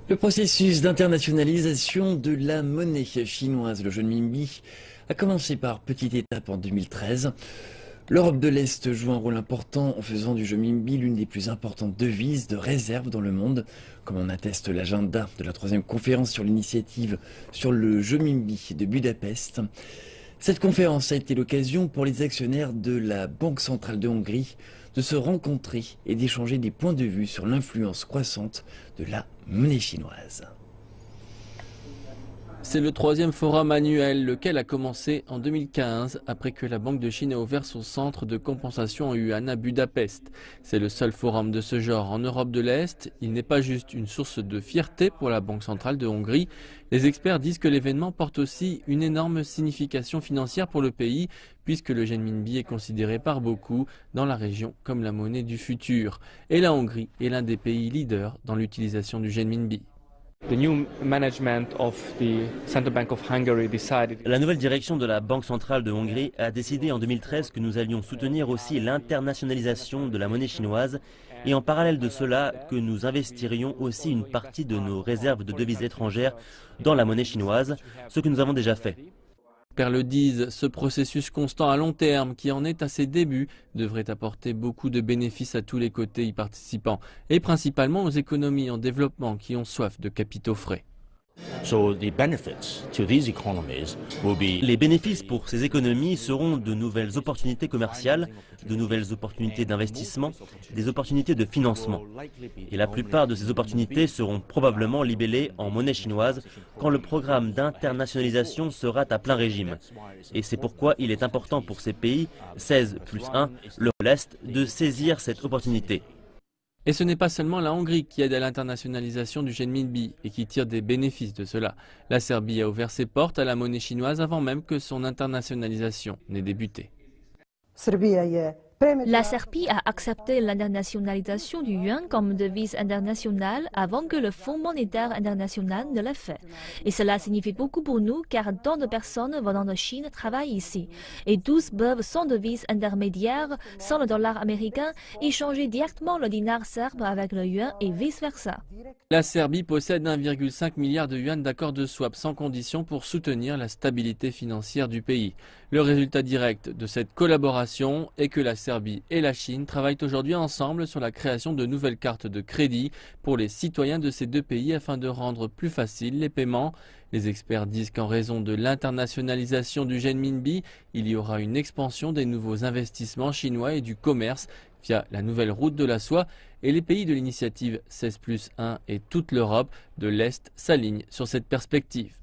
Le processus d'internationalisation de la monnaie chinoise, le renminbi, a commencé par petite étape en 2013. L'Europe de l'Est joue un rôle important en faisant du renminbi l'une des plus importantes devises de réserve dans le monde, comme en atteste l'agenda de la troisième conférence sur l'initiative sur le renminbi de Budapest. Cette conférence a été l'occasion pour les actionnaires de la Banque centrale de Hongrie de se rencontrer et d'échanger des points de vue sur l'influence croissante de la monnaie chinoise. C'est le troisième forum annuel, lequel a commencé en 2015, après que la Banque de Chine a ouvert son centre de compensation en yuan à Budapest. C'est le seul forum de ce genre en Europe de l'Est. Il n'est pas juste une source de fierté pour la Banque centrale de Hongrie. Les experts disent que l'événement porte aussi une énorme signification financière pour le pays, puisque le renminbi est considéré par beaucoup dans la région comme la monnaie du futur. Et la Hongrie est l'un des pays leaders dans l'utilisation du renminbi. La nouvelle direction de la Banque centrale de Hongrie a décidé en 2013 que nous allions soutenir aussi l'internationalisation de la monnaie chinoise et en parallèle de cela que nous investirions aussi une partie de nos réserves de devises étrangères dans la monnaie chinoise, ce que nous avons déjà fait. Le disent, ce processus constant à long terme qui en est à ses débuts devrait apporter beaucoup de bénéfices à tous les côtés y participants et principalement aux économies en développement qui ont soif de capitaux frais. Les bénéfices pour ces économies seront de nouvelles opportunités commerciales, de nouvelles opportunités d'investissement, des opportunités de financement. Et la plupart de ces opportunités seront probablement libellées en monnaie chinoise quand le programme d'internationalisation sera à plein régime. Et c'est pourquoi il est important pour ces pays, 16+1, l'Europe de l'Est, de saisir cette opportunité. Et ce n'est pas seulement la Hongrie qui aide à l'internationalisation du renminbi et qui tire des bénéfices de cela. La Serbie a ouvert ses portes à la monnaie chinoise avant même que son internationalisation n'ait débuté. La Serbie a accepté l'internationalisation du yuan comme devise internationale avant que le Fonds monétaire international ne l'ait fait. Et cela signifie beaucoup pour nous car tant de personnes venant de Chine travaillent ici. Et tous peuvent sans devise intermédiaire, sans le dollar américain, échanger directement le dinar serbe avec le yuan et vice-versa. La Serbie possède 1,5 milliard de yuan d'accords de swap sans condition pour soutenir la stabilité financière du pays. Le résultat direct de cette collaboration est que la Serbie et la Chine travaillent aujourd'hui ensemble sur la création de nouvelles cartes de crédit pour les citoyens de ces deux pays afin de rendre plus faciles les paiements. Les experts disent qu'en raison de l'internationalisation du renminbi, il y aura une expansion des nouveaux investissements chinois et du commerce via la nouvelle route de la soie et les pays de l'initiative 16+1 et toute l'Europe de l'Est s'alignent sur cette perspective.